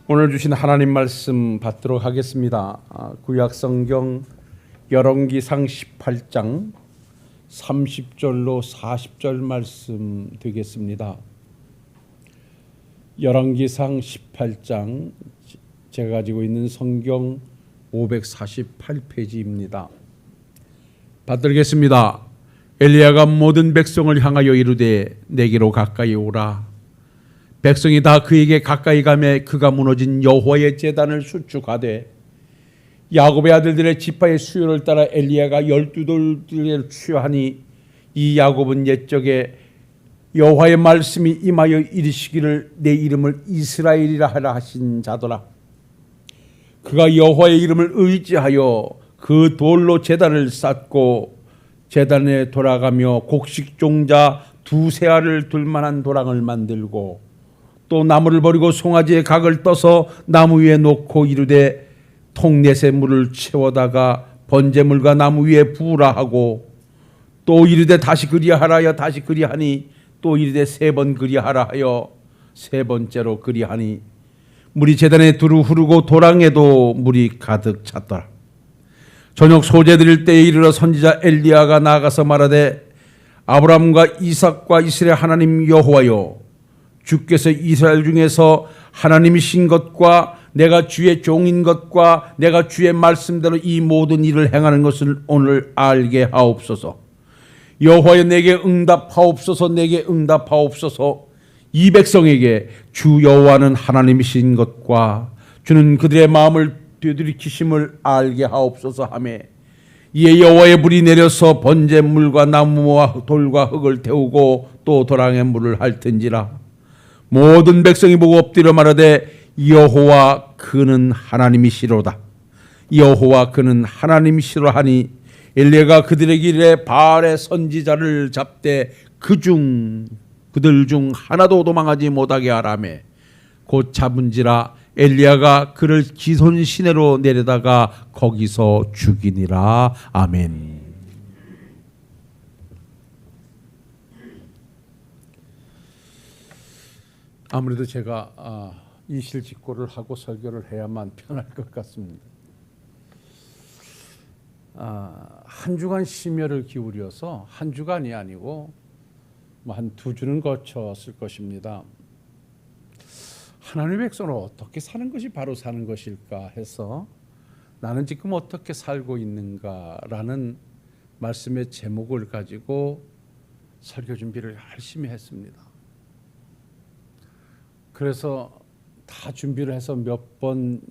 오늘 주신 하나님 말씀 받도록 하겠습니다. 구약 성경 열왕기상 18장 30절로 40절 말씀 되겠습니다. 열왕기상 18장 제가 가지고 있는 성경 548페이지입니다. 받들겠습니다. 엘리야가 모든 백성을 향하여 이르되 내게로 가까이 오라. 백성이 다 그에게 가까이 가매 그가 무너진 여호와의 제단을 수축하되 야곱의 아들들의 지파의 수요를 따라 엘리야가 12돌을 취하니 이 야곱은 옛적에 여호와의 말씀이 임하여 이르시기를 내 이름을 이스라엘이라 하라 하신 자더라. 그가 여호와의 이름을 의지하여 그 돌로 제단을 쌓고 제단에 돌아가며 곡식 종자 두세 알을 둘 만한 도랑을 만들고 또 나무를 버리고 송아지의 각을 떠서 나무 위에 놓고 이르되 통넷에 물을 채워다가 번제물과 나무 위에 부으라 하고 또 이르되 다시 그리하라 하여 다시 그리하니 또 이르되 세 번 그리하라 하여 세 번째로 그리하니 물이 제단에 두루 흐르고 도랑에도 물이 가득 찼더라. 저녁 소재 드릴 때에 이르러 선지자 엘리야가 나아가서 말하되 아브라함과 이삭과 이스라엘 하나님 여호와여 주께서 이스라엘 중에서 하나님이신 것과 내가 주의 종인 것과 내가 주의 말씀대로 이 모든 일을 행하는 것을 오늘 알게 하옵소서. 여호와여 내게 응답하옵소서. 내게 응답하옵소서. 이 백성에게 주 여호와는 하나님이신 것과 주는 그들의 마음을 되돌이키심을 알게 하옵소서 하며 이에 여호와의 불이 내려서 번제물과 나무와 돌과 흙을 태우고 또 도랑에 물을 핥은지라. 모든 백성이 보고 엎드려 말하되 여호와 그는 하나님이시로다. 여호와 그는 하나님이시로 하니 엘리야가 그들에게 이르되 바알의 선지자를 잡되 그들 중 하나도 도망하지 못하게 하라매 곧 잡은지라. 엘리야가 그를 기손 시내로 내려다가 거기서 죽이니라. 아멘. 아무래도 제가 이실직고를 하고 설교를 해야만 편할 것 같습니다. 한 주간 심혈을 기울여서 한 주간이 아니고 한 두 주는 거쳤을 것입니다. 하나님의 백성은 어떻게 사는 것이 바로 사는 것일까 해서 나는 지금 어떻게 살고 있는가라는 말씀의 제목을 가지고 설교 준비를 열심히 했습니다. 그래서 다 준비를 해서 몇 번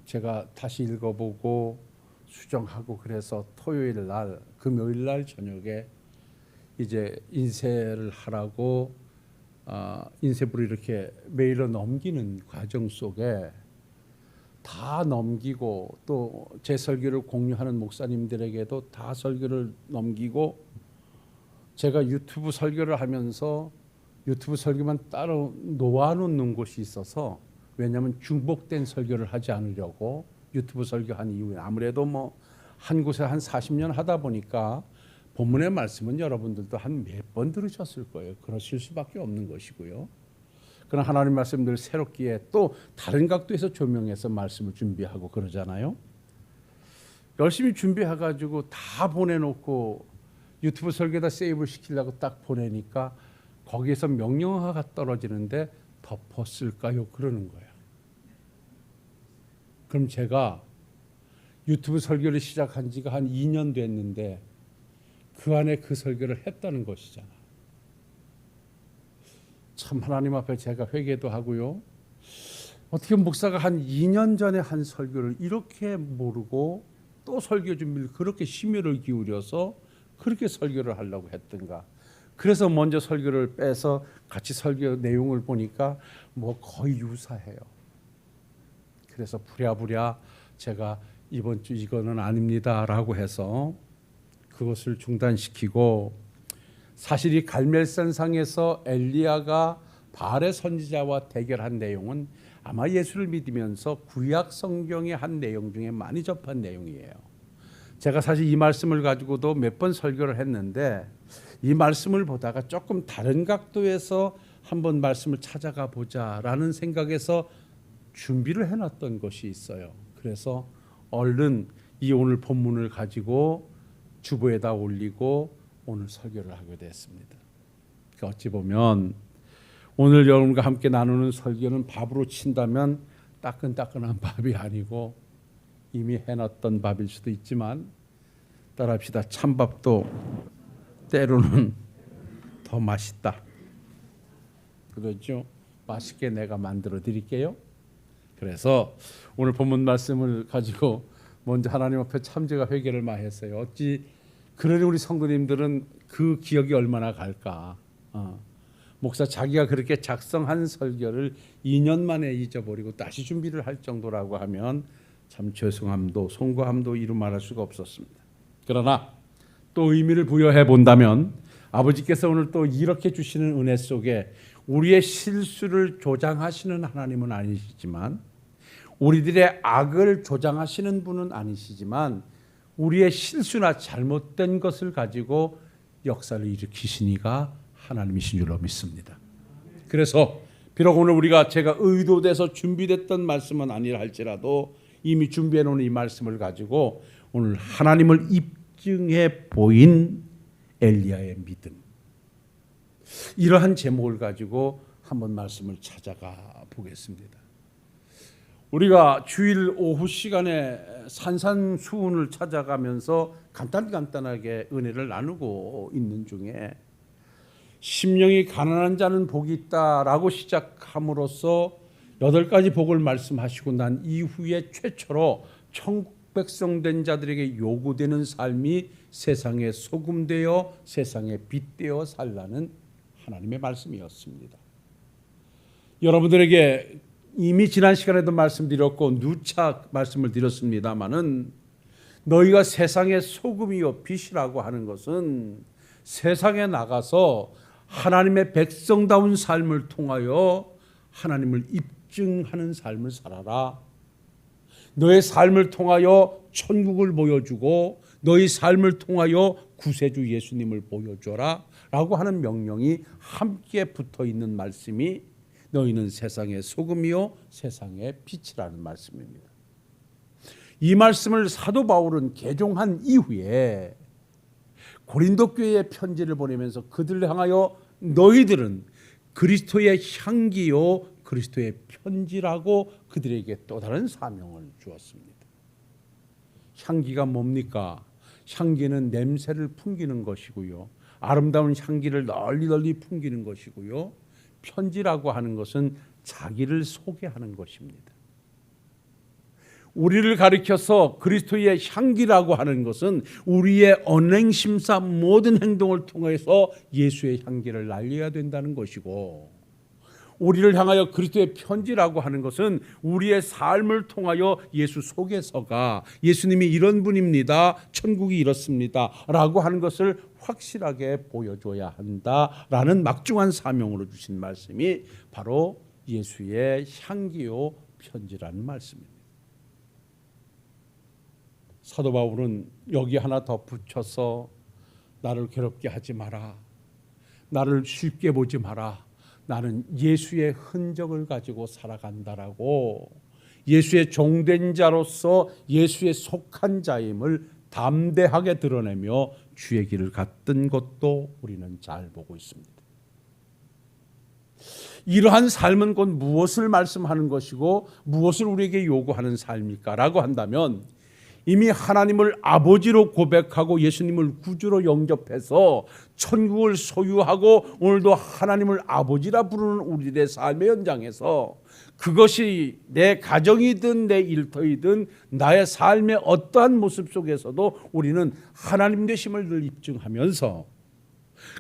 제가 다시 읽어보고 수정하고 그래서 토요일 날, 금요일 날 저녁에 이제 인쇄를 하라고 인쇄부를 이렇게 메일로 넘기는 과정 속에 다 넘기고 또 제 설교를 공유하는 목사님들에게도 다 설교를 넘기고 제가 유튜브 설교를 하면서 유튜브 설교만 따로 놓아놓는 곳이 있어서 왜냐하면 중복된 설교를 하지 않으려고 유튜브 설교한 이후에 아무래도 한 곳에 한 40년 하다 보니까 본문의 말씀은 여러분들도 한 몇 번 들으셨을 거예요. 그러실 수밖에 없는 것이고요. 그러나 하나님 말씀들 새롭게 또 다른 각도에서 조명해서 말씀을 준비하고 그러잖아요. 열심히 준비해가지고 다 보내놓고 유튜브 설교에다 세이브를 시키려고 딱 보내니까 거기에서 명령어가 떨어지는데 덮었을까요? 그러는 거예요. 그럼 제가 유튜브 설교를 시작한 지가 한 2년 됐는데 그 안에 그 설교를 했다는 것이잖아. 참 하나님 앞에 제가 회개도 하고요. 어떻게 목사가 한 2년 전에 한 설교를 이렇게 모르고 또 설교 준비를 그렇게 심혈을 기울여서 그렇게 설교를 하려고 했던가. 그래서 먼저 설교를 빼서 같이 설교 내용을 보니까 거의 유사해요. 그래서 부랴부랴 제가 이번 주 이거는 아닙니다라고 해서 그것을 중단시키고 사실 이 갈멜산상에서 엘리야가 바알의 선지자와 대결한 내용은 아마 예수를 믿으면서 구약 성경의 한 내용 중에 많이 접한 내용이에요. 제가 사실 이 말씀을 가지고도 몇 번 설교를 했는데 이 말씀을 보다가 조금 다른 각도에서 한번 말씀을 찾아가 보자라는 생각에서 준비를 해놨던 것이 있어요. 그래서 얼른 이 오늘 본문을 가지고 주보에다 올리고 오늘 설교를 하게 됐습니다. 그러니까 어찌 보면 오늘 여러분과 함께 나누는 설교는 밥으로 친다면 따끈따끈한 밥이 아니고 이미 해놨던 밥일 수도 있지만 따라합시다. 찬밥도 때로는 더 맛있다. 그렇죠? 맛있게 내가 만들어 드릴게요. 그래서 오늘 본문 말씀을 가지고 먼저 하나님 앞에 참제가 회개를 많이 했어요. 어찌 그러니 우리 성도님들은 그 기억이 얼마나 갈까. 목사 자기가 그렇게 작성한 설교를 2년 만에 잊어버리고 다시 준비를 할 정도라고 하면 참 죄송함도 송구함도 이루 말할 수가 없었습니다. 그러나 또 의미를 부여해 본다면 아버지께서 오늘 또 이렇게 주시는 은혜 속에 우리의 실수를 조장하시는 하나님은 아니시지만 우리들의 악을 조장하시는 분은 아니시지만 우리의 실수나 잘못된 것을 가지고 역사를 일으키시니가 하나님이신 줄로 믿습니다. 그래서 비록 오늘 우리가 제가 의도돼서 준비됐던 말씀은 아니라 할지라도 이미 준비해 놓은 이 말씀을 가지고 오늘 하나님을 입증해 보인 엘리야의 믿음, 이러한 제목을 가지고 한번 말씀을 찾아가 보겠습니다. 우리가 주일 오후 시간에 산산수훈을 찾아가면서 간단하게 은혜를 나누고 있는 중에 심령이 가난한 자는 복이 있다라고 시작함으로써 8가지 복을 말씀하시고 난 이후에 최초로 천국 백성 된 자들에게 요구되는 삶이 세상의 소금 되어 세상의 빛 되어 살라는 하나님의 말씀이었습니다. 여러분들에게 이미 지난 시간에도 말씀드렸고 누차 말씀을 드렸습니다마는 너희가 세상의 소금이요 빛이라고 하는 것은 세상에 나가서 하나님의 백성다운 삶을 통하여 하나님을 입증하는 삶을 살아라. 너의 삶을 통하여 천국을 보여주고 너의 삶을 통하여 구세주 예수님을 보여줘라 라고 하는 명령이 함께 붙어있는 말씀이 너희는 세상의 소금이요 세상의 빛이라는 말씀입니다. 이 말씀을 사도 바울은 개종한 이후에 고린도 교회에 편지를 보내면서 그들을 향하여 너희들은 그리스도의 향기요 그리스도의 편지라고 그들에게 또 다른 사명을 주었습니다. 향기가 뭡니까? 향기는 냄새를 풍기는 것이고요. 아름다운 향기를 널리 풍기는 것이고요. 편지라고 하는 것은 자기를 소개하는 것입니다. 우리를 가리켜서 그리스도의 향기라고 하는 것은 우리의 언행심사 모든 행동을 통해서 예수의 향기를 날려야 된다는 것이고, 우리를 향하여 그리스도의 편지라고 하는 것은 우리의 삶을 통하여 예수 속에서가 예수님이 이런 분입니다, 천국이 이렇습니다 라고 하는 것을 확실하게 보여줘야 한다라는 막중한 사명으로 주신 말씀이 바로 예수의 향기요 편지라는 말씀입니다. 사도 바울은 여기 하나 더 붙여서 나를 괴롭게 하지 마라, 나를 쉽게 보지 마라, 나는 예수의 흔적을 가지고 살아간다라고 예수의 종된 자로서 예수의 속한 자임을 담대하게 드러내며 주의 길을 갔던 것도 우리는 잘 보고 있습니다. 이러한 삶은 곧 무엇을 말씀하는 것이고 무엇을 우리에게 요구하는 삶일까 라고 한다면, 이미 하나님을 아버지로 고백하고 예수님을 구주로 영접해서 천국을 소유하고 오늘도 하나님을 아버지라 부르는 우리들의 삶의 현장에서 그것이 내 가정이든 내 일터이든 나의 삶의 어떠한 모습 속에서도 우리는 하나님 되심을 늘 입증하면서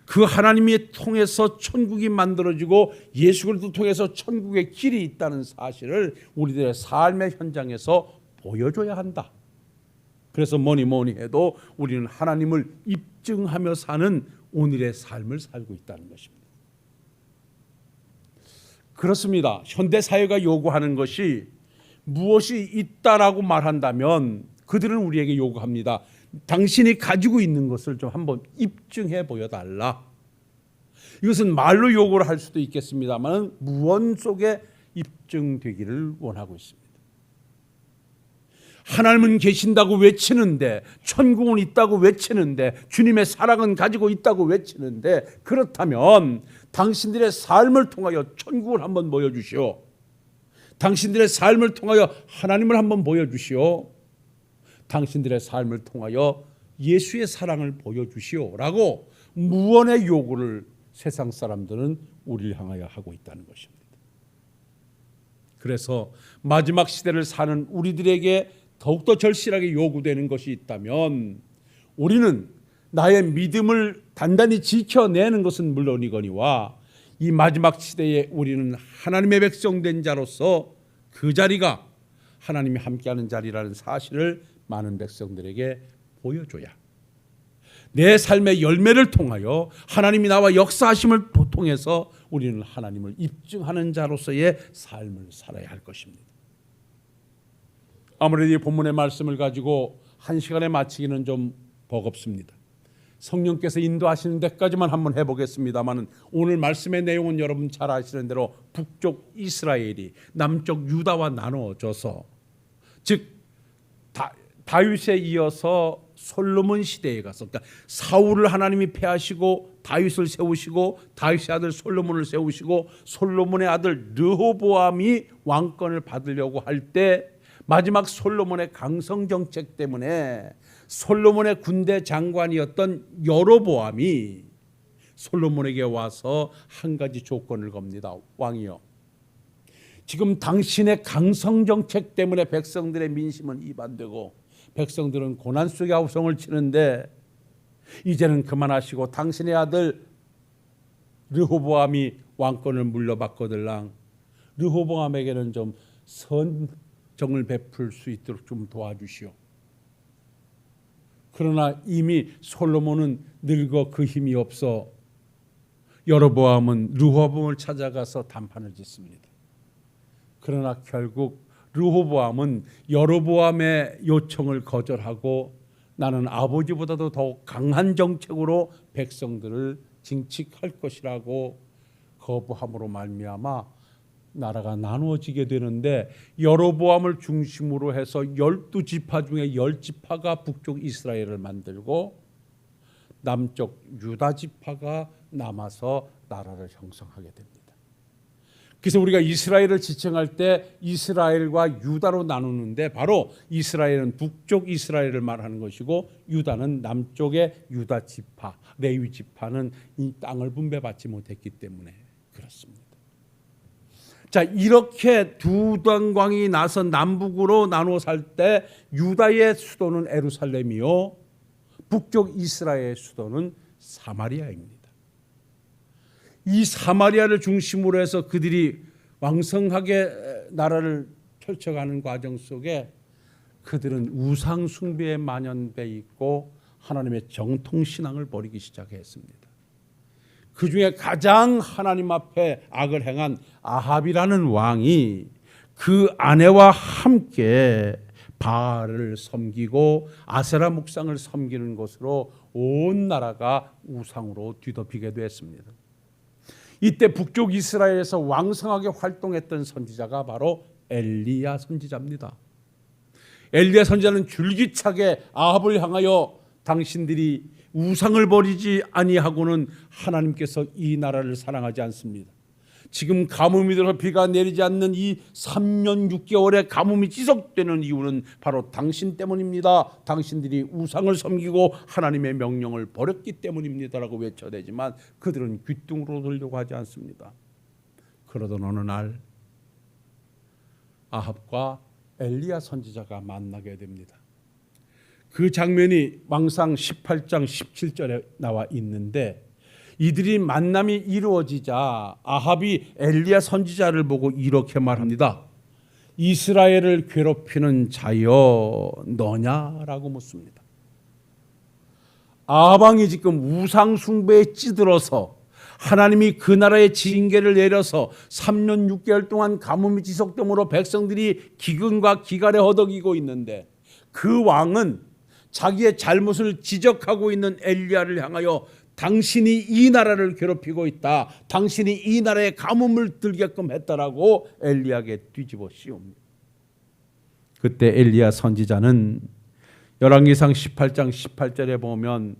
그 하나님이 통해서 천국이 만들어지고 예수 그리스도 통해서 천국의 길이 있다는 사실을 우리들의 삶의 현장에서 보여줘야 한다. 그래서 뭐니 해도 우리는 하나님을 입증하며 사는 오늘의 삶을 살고 있다는 것입니다. 그렇습니다. 현대사회가 요구하는 것이 무엇이 있다라고 말한다면 그들은 우리에게 요구합니다. 당신이 가지고 있는 것을 좀 한번 입증해 보여달라. 이것은 말로 요구를 할 수도 있겠습니다만 무언 속에 입증되기를 원하고 있습니다. 하나님은 계신다고 외치는데, 천국은 있다고 외치는데, 주님의 사랑은 가지고 있다고 외치는데, 그렇다면 당신들의 삶을 통하여 천국을 한번 보여주시오. 당신들의 삶을 통하여 하나님을 한번 보여주시오. 당신들의 삶을 통하여 예수의 사랑을 보여주시오 라고 무언의 요구를 세상 사람들은 우리를 향하여 하고 있다는 것입니다. 그래서 마지막 시대를 사는 우리들에게 더욱더 절실하게 요구되는 것이 있다면, 우리는 나의 믿음을 단단히 지켜내는 것은 물론이거니와 이 마지막 시대에 우리는 하나님의 백성된 자로서 그 자리가 하나님이 함께하는 자리라는 사실을 많은 백성들에게 보여줘야, 내 삶의 열매를 통하여 하나님이 나와 역사하심을 통해서 우리는 하나님을 입증하는 자로서의 삶을 살아야 할 것입니다. 아무래도 이 본문의 말씀을 가지고 한 시간에 마치기는 좀 버겁습니다. 성령께서 인도하시는 데까지만 한번 해보겠습니다만, 오늘 말씀의 내용은 여러분 잘 아시는 대로 북쪽 이스라엘이 남쪽 유다와 나누어져서, 즉 다윗에 이어서 솔로몬 시대에 가서, 그러니까 사울을 하나님이 패하시고 다윗을 세우시고 다윗의 아들 솔로몬을 세우시고 솔로몬의 아들 르호보암이 왕권을 받으려고 할 때, 마지막 솔로몬의 강성 정책 때문에 솔로몬의 군대 장관이었던 여로보암이 솔로몬에게 와서 한 가지 조건을 겁니다. 왕이여, 지금 당신의 강성 정책 때문에 백성들의 민심은 이반되고 백성들은 고난 속에 아우성을 치는데, 이제는 그만하시고 당신의 아들 르호보암이 왕권을 물려받거들랑 르호보암에게는 좀 선정을 베풀 수 있도록 좀 도와주시오. 그러나 이미 솔로몬은 늙어 그 힘이 없어 여로보암은 르호보암을 찾아가서 담판을 짓습니다. 그러나 결국 르호보암은 여로보암의 요청을 거절하고 나는 아버지보다도 더욱 강한 정책으로 백성들을 징칙할 것이라고 거부함으로 말미암아 나라가 나누어지게 되는데, 여로보암을 중심으로 해서 12지파 중에 10지파가 북쪽 이스라엘을 만들고 남쪽 유다 지파가 남아서 나라를 형성하게 됩니다. 그래서 우리가 이스라엘을 지칭할 때 이스라엘과 유다로 나누는데, 바로 이스라엘은 북쪽 이스라엘을 말하는 것이고 유다는 남쪽의 유다 지파, 레위 지파는 이 땅을 분배받지 못했기 때문에 그렇습니다. 자, 이렇게 두 당광이 나서 남북으로 나누어 살 때 유다의 수도는 예루살렘이요, 북쪽 이스라엘의 수도는 사마리아입니다. 이 사마리아를 중심으로 해서 그들이 왕성하게 나라를 펼쳐가는 과정 속에 그들은 우상 숭배에 만연돼 있고 하나님의 정통신앙을 버리기 시작했습니다. 그 중에 가장 하나님 앞에 악을 행한 아합이라는 왕이 그 아내와 함께 바알을 섬기고 아세라 묵상을 섬기는 것으로 온 나라가 우상으로 뒤덮이게 됐습니다. 이때 북쪽 이스라엘에서 왕성하게 활동했던 선지자가 바로 엘리야 선지자입니다. 엘리야 선지자는 줄기차게 아합을 향하여 당신들이 우상을 버리지 아니하고는 하나님께서 이 나라를 사랑하지 않습니다. 지금 가뭄이 들어서 비가 내리지 않는 이 3년 6개월의 가뭄이 지속되는 이유는 바로 당신 때문입니다. 당신들이 우상을 섬기고 하나님의 명령을 버렸기 때문입니다라고 외쳐대지만 그들은 귀뚱으로 들려고 하지 않습니다. 그러던 어느 날 아합과 엘리야 선지자가 만나게 됩니다. 그 장면이 왕상 18장 17절에 나와 있는데, 이들이 만남이 이루어지자 아합이 엘리야 선지자를 보고 이렇게 말합니다. 이스라엘을 괴롭히는 자여 너냐라고 묻습니다. 아합 왕이 지금 우상 숭배에 찌들어서 하나님이 그 나라에 징계를 내려서 3년 6개월 동안 가뭄이 지속됨으로 백성들이 기근과 기갈에 허덕이고 있는데, 그 왕은 자기의 잘못을 지적하고 있는 엘리야를 향하여 당신이 이 나라를 괴롭히고 있다. 당신이 이 나라에 가뭄을 들게끔 했다라고 엘리야에게 뒤집어 씌웁니다. 그때 엘리야 선지자는 열왕기상 18장 18절에 보면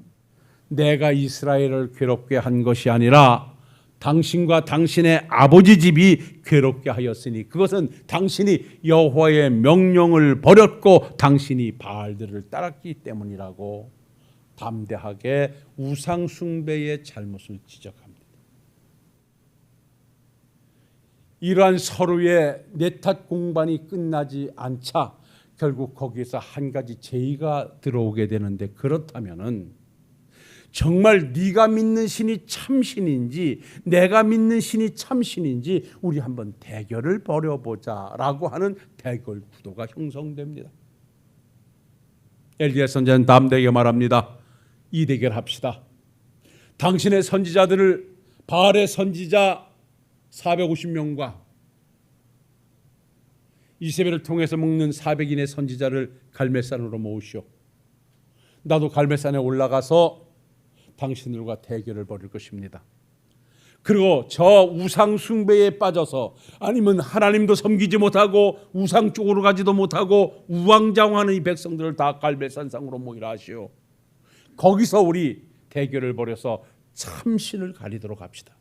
내가 이스라엘을 괴롭게 한 것이 아니라 당신과 당신의 아버지 집이 괴롭게 하였으니 그것은 당신이 여호와의 명령을 버렸고 당신이 바알들을 따랐기 때문이라고 담대하게 우상 숭배의 잘못을 지적합니다. 이러한 서로의 내탓 공방이 끝나지 않자 결국 거기에서 한 가지 제의가 들어오게 되는데, 그렇다면은 정말 네가 믿는 신이 참신인지 내가 믿는 신이 참신인지 우리 한번 대결을 벌여보자라고 하는 대결 구도가 형성됩니다. 엘리야 선지자는 담대하게 말합니다. 이 대결 합시다. 당신의 선지자들을 바알의 선지자 450명과 이세벨을 통해서 먹는 400인의 선지자를 갈멜산으로 모으시오. 나도 갈멜산에 올라가서 당신들과 대결을 벌일 것입니다. 그리고 저 우상 숭배에 빠져서 아니면 하나님도 섬기지 못하고 우상 쪽으로 가지도 못하고 우왕좌왕하는 이 백성들을 다 갈멜산상으로 모이라 하시오. 거기서 우리 대결을 벌여서 참신을 가리도록 합시다.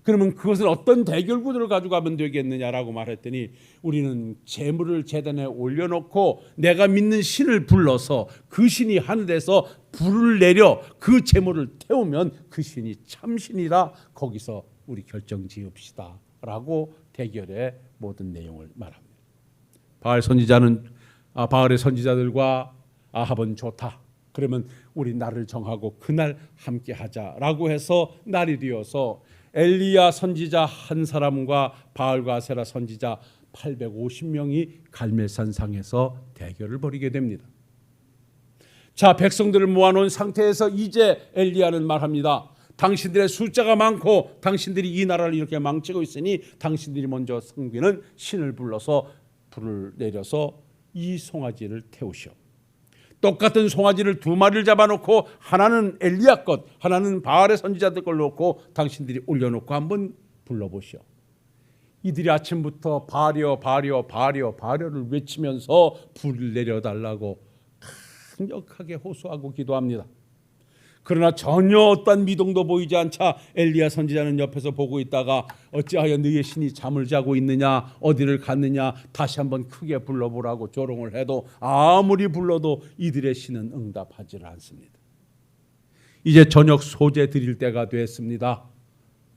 그러면 그것은 어떤 대결 구도를 가지고 가면 되겠느냐라고 말했더니 우리는 제물을 제단에 올려놓고 내가 믿는 신을 불러서 그 신이 하늘에서 불을 내려 그 제물을 태우면 그 신이 참신이라 거기서 우리 결정 지읍시다 라고 대결의 모든 내용을 말합니다. 바알의 선지자들과 아합은 좋다. 그러면 우리 날을 정하고 그날 함께 하자라고 해서 날이 되어서 엘리야 선지자 한 사람과 바알과 아세라 선지자 850명이 갈멜산 상에서 대결을 벌이게 됩니다. 자, 백성들을 모아놓은 상태에서 이제 엘리야는 말합니다. 당신들의 숫자가 많고 당신들이 이 나라를 이렇게 망치고 있으니 당신들이 먼저 섬기는 신을 불러서 불을 내려서 이 송아지를 태우시오. 똑같은 송아지를 두 마리를 잡아놓고 하나는 엘리야 것, 하나는 바알의 선지자들 걸 놓고 당신들이 올려놓고 한번 불러보시오. 이들이 아침부터 바려 바려를 외치면서 불을 내려달라고 강력하게 호소하고 기도합니다. 그러나 전혀 어떤 미동도 보이지 않자 엘리야 선지자는 옆에서 보고 있다가 어찌하여 너희의 신이 잠을 자고 있느냐, 어디를 갔느냐, 다시 한번 크게 불러보라고 조롱을 해도 아무리 불러도 이들의 신은 응답하지 않습니다. 이제 저녁 소재 드릴 때가 됐습니다.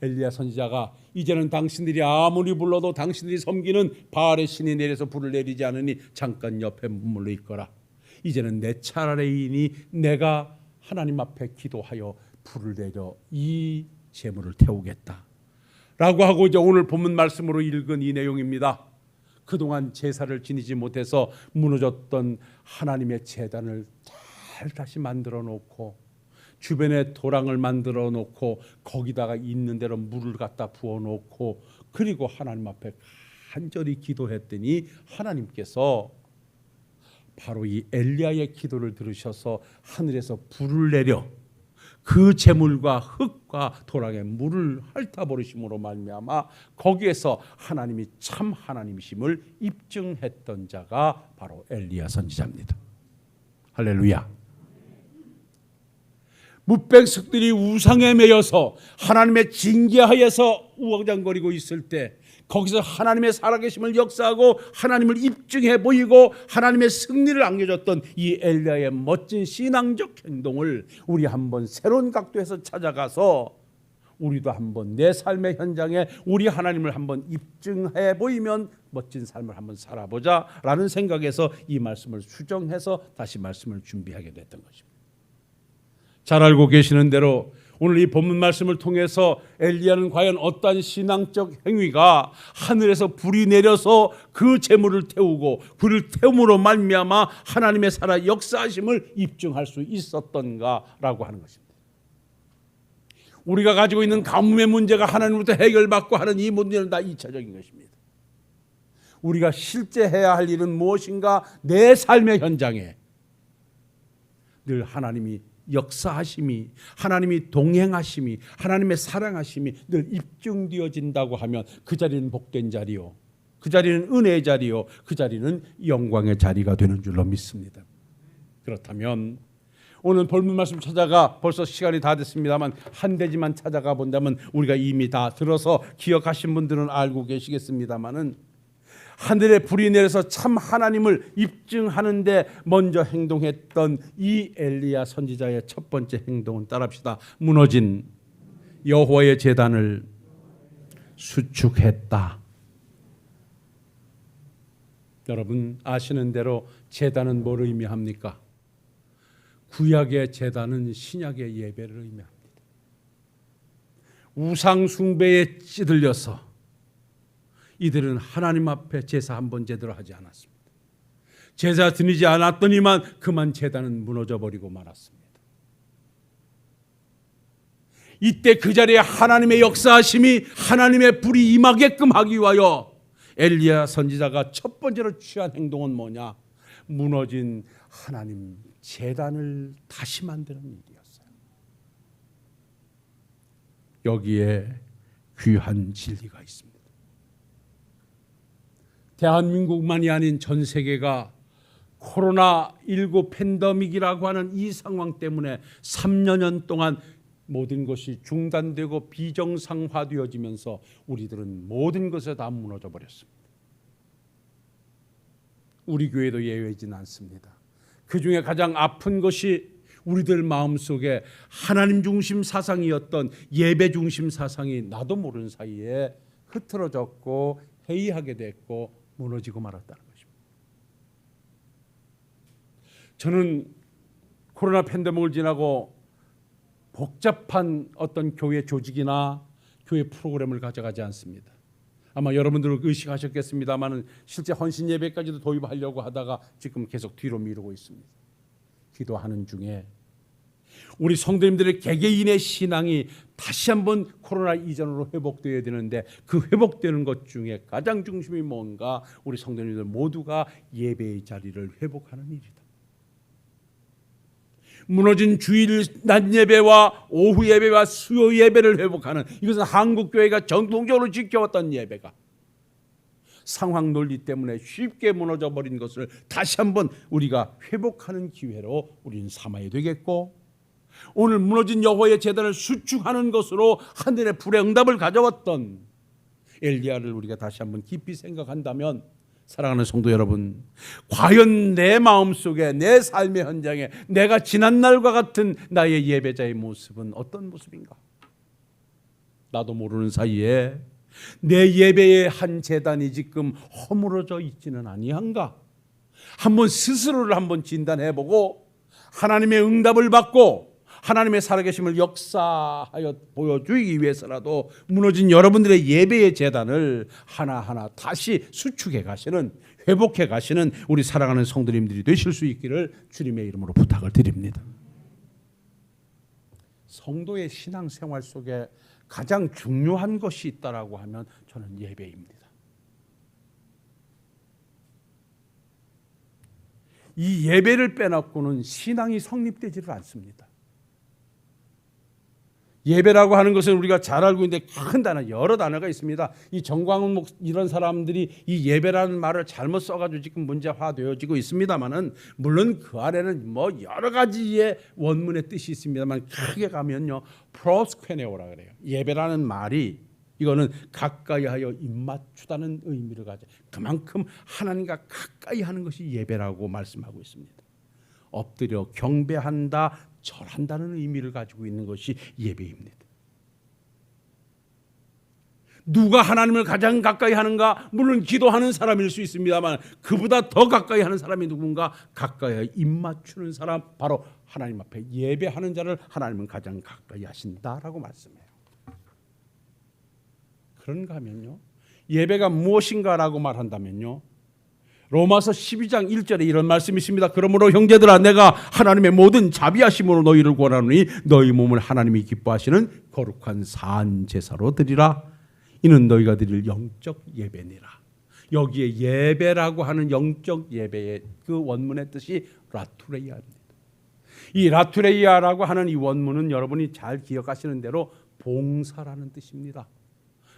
엘리야 선지자가 이제는 당신들이 아무리 불러도 당신들이 섬기는 바알의 신이 내려서 불을 내리지 않으니 잠깐 옆에 머물러 있거라. 이제는 내 차례이니 내가 하나님 앞에 기도하여 불을 내려 이 제물을 태우겠다 라고 하고 이제 오늘 본문 말씀으로 읽은 이 내용입니다. 그동안 제사를 지니지 못해서 무너졌던 하나님의 제단을 잘 다시 만들어 놓고 주변에 도랑을 만들어 놓고 거기다가 있는 대로 물을 갖다 부어 놓고 그리고 하나님 앞에 간절히 기도했더니 하나님께서 바로 이 엘리야의 기도를 들으셔서 하늘에서 불을 내려 그 재물과 흙과 도랑에 물을 핥아버리심으로 말미암아 거기에서 하나님이 참 하나님이심을 입증했던 자가 바로 엘리야 선지자입니다. 할렐루야. 뭇백석들이 우상에 매여서 하나님의 징계하에서 우왕장거리고 있을 때 거기서 하나님의 살아계심을 역사하고 하나님을 입증해 보이고 하나님의 승리를 안겨줬던 이 엘리야의 멋진 신앙적 행동을 우리 한번 새로운 각도에서 찾아가서 우리도 한번 내 삶의 현장에 우리 하나님을 한번 입증해 보이면 멋진 삶을 한번 살아보자라는 생각에서 이 말씀을 수정해서 다시 말씀을 준비하게 됐던 것입니다. 잘 알고 계시는 대로 오늘 이 본문 말씀을 통해서 엘리야는 과연 어떠한 신앙적 행위가 하늘에서 불이 내려서 그 재물을 태우고 불을 태움으로 말미암아 하나님의 살아 역사하심을 입증할 수 있었던가라고 하는 것입니다. 우리가 가지고 있는 가뭄의 문제가 하나님으로부터 해결받고 하는 이 문제는 다 2차적인 것입니다. 우리가 실제 해야 할 일은 무엇인가? 내 삶의 현장에 늘 하나님이 역사하심이, 하나님이 동행하심이, 하나님의 사랑하심이 늘 입증되어진다고 하면 그 자리는 복된 자리요, 그 자리는 은혜의 자리요, 그 자리는 영광의 자리가 되는 줄로 믿습니다. 그렇다면 오늘 본문 말씀 찾아가 벌써 시간이 다 됐습니다만 한 대지만 찾아가 본다면 우리가 이미 다 들어서 기억하신 분들은 알고 계시겠습니다만은 하늘에 불이 내려서 참 하나님을 입증하는데 먼저 행동했던 이 엘리야 선지자의 첫 번째 행동은 따라합시다. 무너진 여호와의 제단을 수축했다. 여러분 아시는 대로 제단은 뭘 의미합니까? 구약의 제단은 신약의 예배를 의미합니다. 우상 숭배에 찌들려서 이들은 하나님 앞에 제사 한 번 제대로 하지 않았습니다. 제사 드리지 않았더니만 그만 제단은 무너져 버리고 말았습니다. 이때 그 자리에 하나님의 역사하심이, 하나님의 불이 임하게끔 하기 위하여 엘리야 선지자가 첫 번째로 취한 행동은 뭐냐? 무너진 하나님 제단을 다시 만드는 일이었어요. 여기에 귀한 진리가 있습니다. 대한민국만이 아닌 전 세계가 코로나19 팬데믹이라고 하는 이 상황 때문에 3년 동안 모든 것이 중단되고 비정상화되어지면서 우리들은 모든 것에 다 무너져 버렸습니다. 우리 교회도 예외이진 않습니다. 그 중에 가장 아픈 것이 우리들 마음속에 하나님 중심 사상이었던 예배 중심 사상이 나도 모르는 사이에 흐트러졌고 해이하게 됐고 무너지고 말았다는 것입니다. 저는 코로나 팬데믹을 지나고 복잡한 어떤 교회 조직이나 교회 프로그램을 가져가지 않습니다. 아마 여러분들 의식하셨겠습니다만 실제 헌신 예배까지도 도입하려고 하다가 지금 계속 뒤로 미루고 있습니다. 기도하는 중에 우리 성도님들의 개개인의 신앙이 다시 한번 코로나 이전으로 회복되어야 되는데 그 회복되는 것 중에 가장 중심이 뭔가? 우리 성도님들 모두가 예배의 자리를 회복하는 일이다. 무너진 주일 낮 예배와 오후 예배와 수요 예배를 회복하는, 이것은 한국 교회가 전통적으로 지켜왔던 예배가 상황 논리 때문에 쉽게 무너져 버린 것을 다시 한번 우리가 회복하는 기회로 우리는 삼아야 되겠고, 오늘 무너진 여호와의 제단을 수축하는 것으로 하늘의 불의 응답을 가져왔던 엘리야를 우리가 다시 한번 깊이 생각한다면, 사랑하는 성도 여러분, 과연 내 마음속에, 내 삶의 현장에 내가 지난날과 같은 나의 예배자의 모습은 어떤 모습인가? 나도 모르는 사이에 내 예배의 한 제단이 지금 허물어져 있지는 아니한가? 한번 스스로를 한번 진단해보고 하나님의 응답을 받고 하나님의 살아계심을 역사하여 보여주기 위해서라도 무너진 여러분들의 예배의 제단을 하나하나 다시 수축해 가시는, 회복해 가시는 우리 사랑하는 성도님들이 되실 수 있기를 주님의 이름으로 부탁을 드립니다. 성도의 신앙생활 속에 가장 중요한 것이 있다라고 하면 저는 예배입니다. 이 예배를 빼놓고는 신앙이 성립되지를 않습니다. 예배라고 하는 것은 우리가 잘 알고 있는데 큰 단어, 여러 단어가 있습니다. 이 정광훈 이런 사람들이 이 예배라는 말을 잘못 써가지고 지금 문제화되어지고 있습니다만은, 물론 그 안에는 뭐 여러 가지의 원문의 뜻이 있습니다만 크게 가면요, 프로스퀘네오라 그래요. 예배라는 말이 이거는 가까이하여 입맞추다는 의미를 가져, 그만큼 하나님과 가까이 하는 것이 예배라고 말씀하고 있습니다. 엎드려 경배한다, 절한다는 의미를 가지고 있는 것이 예배입니다. 누가 하나님을 가장 가까이 하는가? 물론 기도하는 사람일 수 있습니다만 그보다 더 가까이 하는 사람이 누군가? 가까이 입 맞추는 사람, 바로 하나님 앞에 예배하는 자를 하나님은 가장 가까이 하신다라고 말씀해요. 그런가 하면요, 예배가 무엇인가라고 말한다면요, 로마서 12장 1절에 이런 말씀이 있습니다. 그러므로 형제들아, 내가 하나님의 모든 자비하심으로 너희를 구하노니 너희 몸을 하나님이 기뻐하시는 거룩한 산 제사로 드리라. 이는 너희가 드릴 영적 예배니라. 여기에 예배라고 하는 영적 예배의 그 원문의 뜻이 라투레이아입니다. 이 라투레이아라고 하는 이 원문은 여러분이 잘 기억하시는 대로 봉사라는 뜻입니다.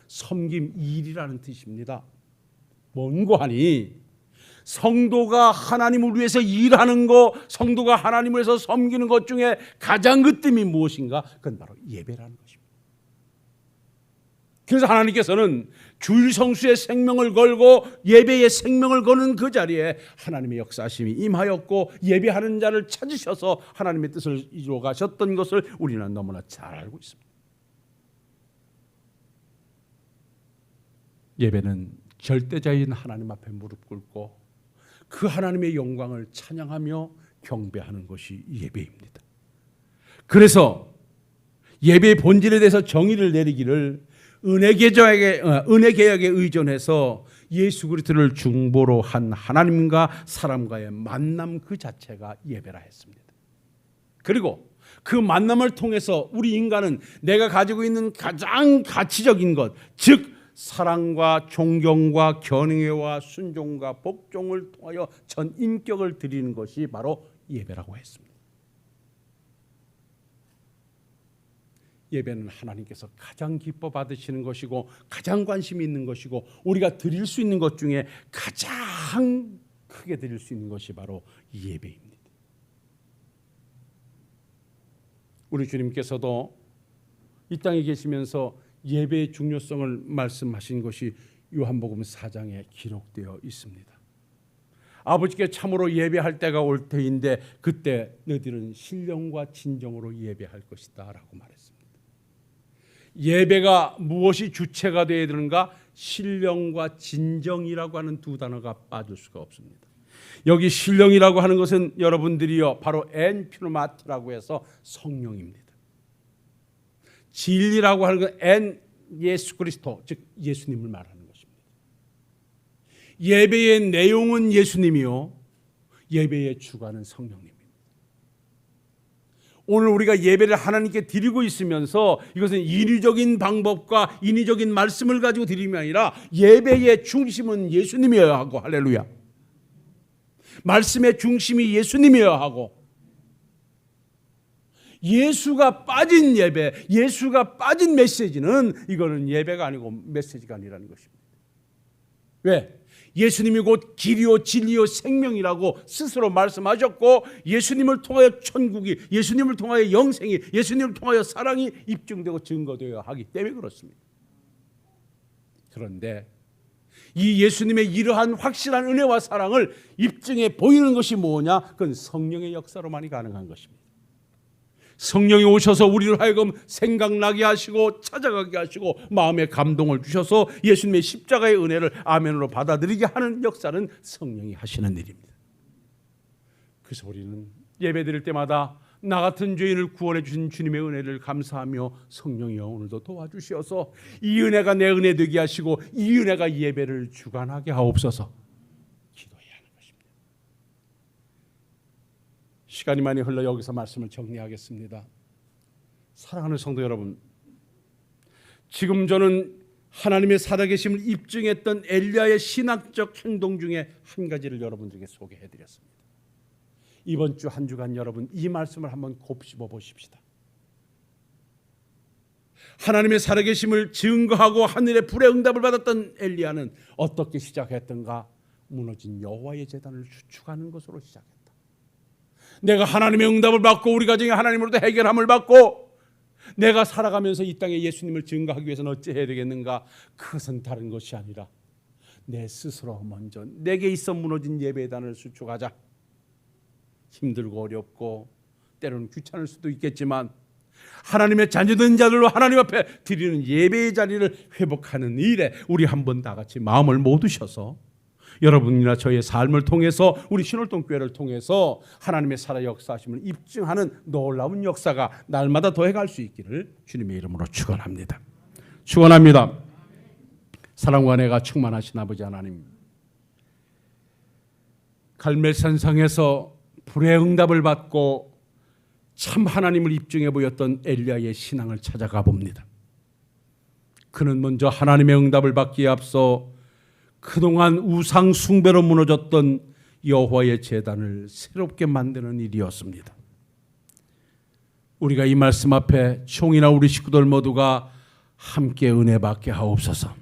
섬김, 일이라는 뜻입니다. 뭔고 하니 성도가 하나님을 위해서 일하는 것, 성도가 하나님을 위해서 섬기는 것 중에 가장 으뜸이 무엇인가? 그건 바로 예배라는 것입니다. 그래서 하나님께서는 주일 성수의 생명을 걸고 예배의 생명을 거는 그 자리에 하나님의 역사심이 임하였고 예배하는 자를 찾으셔서 하나님의 뜻을 이루어 가셨던 것을 우리는 너무나 잘 알고 있습니다. 예배는 절대자인 하나님 앞에 무릎 꿇고 그 하나님의 영광을 찬양하며 경배하는 것이 예배입니다. 그래서 예배의 본질에 대해서 정의를 내리기를 은혜 개혁에 의존해서 예수 그리스도를 중보로 한 하나님과 사람과의 만남 그 자체가 예배라 했습니다. 그리고 그 만남을 통해서 우리 인간은 내가 가지고 있는 가장 가치적인 것, 즉 사랑과 존경과 견해와 순종과 복종을 통하여 전 인격을 드리는 것이 바로 예배라고 했습니다. 예배는 하나님께서 가장 기뻐 받으시는 것이고 가장 관심이 있는 것이고 우리가 드릴 수 있는 것 중에 가장 크게 드릴 수 있는 것이 바로 예배입니다. 우리 주님께서도 이 땅에 계시면서 예배의 중요성을 말씀하신 것이 요한복음 4장에 기록되어 있습니다. 아버지께 참으로 예배할 때가 올 때인데 그때 너희들은 신령과 진정으로 예배할 것이다 라고 말했습니다. 예배가 무엇이 주체가 되어야 되는가? 신령과 진정이라고 하는 두 단어가 빠질 수가 없습니다. 여기 신령이라고 하는 것은 여러분들이요 바로 엔피노마티라고 해서 성령입니다. 진리라고 하는 건 엔 예수 그리스도, 즉 예수님을 말하는 것입니다. 예배의 내용은 예수님이요 예배의 주관은 성령님입니다. 오늘 우리가 예배를 하나님께 드리고 있으면서 이것은 인위적인 방법과 인위적인 말씀을 가지고 드림이 아니라 예배의 중심은 예수님이어야 하고, 할렐루야. 말씀의 중심이 예수님이어야 하고, 예수가 빠진 예배, 예수가 빠진 메시지는 이거는 예배가 아니고 메시지가 아니라는 것입니다. 왜? 예수님이 곧 길이요 진리요 생명이라고 스스로 말씀하셨고 예수님을 통하여 천국이, 예수님을 통하여 영생이, 예수님을 통하여 사랑이 입증되고 증거되어야 하기 때문에 그렇습니다. 그런데 이 예수님의 이러한 확실한 은혜와 사랑을 입증해 보이는 것이 뭐냐? 그건 성령의 역사로만이 가능한 것입니다. 성령이 오셔서 우리를 하여금 생각나게 하시고 찾아가게 하시고 마음에 감동을 주셔서 예수님의 십자가의 은혜를 아멘으로 받아들이게 하는 역사는 성령이 하시는 일입니다. 그래서 우리는 예배드릴 때마다 나 같은 죄인을 구원해 주신 주님의 은혜를 감사하며 성령이여 오늘도 도와주시어서 이 은혜가 내 은혜 되게 하시고 이 은혜가 예배를 주관하게 하옵소서 기도해야 하는 것입니다. 시간이 많이 흘러 여기서 말씀을 정리하겠습니다. 사랑하는 성도 여러분, 지금 저는 하나님의 살아계심을 입증했던 엘리야의 신학적 행동 중에 한 가지를 여러분들에게 소개해드렸습니다. 이번 주 한 주간 여러분 이 말씀을 한번 곱씹어 보십시다. 하나님의 살아계심을 증거하고 하늘의 불의 응답을 받았던 엘리야는 어떻게 시작했던가? 무너진 여호와의 제단을 수축하는 것으로 시작했다. 내가 하나님의 응답을 받고 우리 가정에 하나님으로부터 해결함을 받고 내가 살아가면서 이 땅에 예수님을 증거하기 위해서는 어찌 해야 되겠는가? 그것은 다른 것이 아니라 내 스스로 먼저 내게 있어 무너진 예배의 단을 수축하자. 힘들고 어렵고 때로는 귀찮을 수도 있겠지만 하나님의 자녀된 자들로 하나님 앞에 드리는 예배의 자리를 회복하는 일에 우리 한번 다 같이 마음을 모두셔서 여러분이나 저의 삶을 통해서 우리 신월동교회를 통해서 하나님의 살아 역사하심을 입증하는 놀라운 역사가 날마다 더해갈 수 있기를 주님의 이름으로 축원합니다. 축원합니다. 사랑과 은혜가 충만하신 아버지 하나님, 갈멜산상에서 불의 응답을 받고 참 하나님을 입증해 보였던 엘리야의 신앙을 찾아가 봅니다. 그는 먼저 하나님의 응답을 받기에 앞서 그동안 우상 숭배로 무너졌던 여호와의 제단을 새롭게 만드는 일이었습니다. 우리가 이 말씀 앞에 총이나 우리 식구들 모두가 함께 은혜 받게 하옵소서.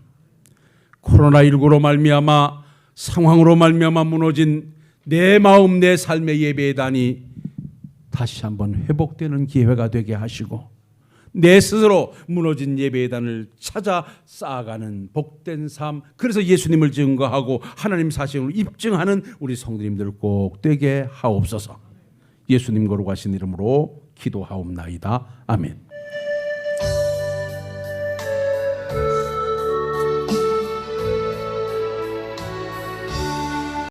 코로나19로 말미암아 상황으로 말미암아 무너진 내 마음 내 삶의 예배단이 다시 한번 회복되는 기회가 되게 하시고 내 스스로 무너진 예배단을 찾아 쌓아가는 복된 삶, 그래서 예수님을 증거하고 하나님 사실을 입증하는 우리 성도님들 꼭 되게 하옵소서. 예수님 거룩하신 이름으로 기도하옵나이다. 아멘.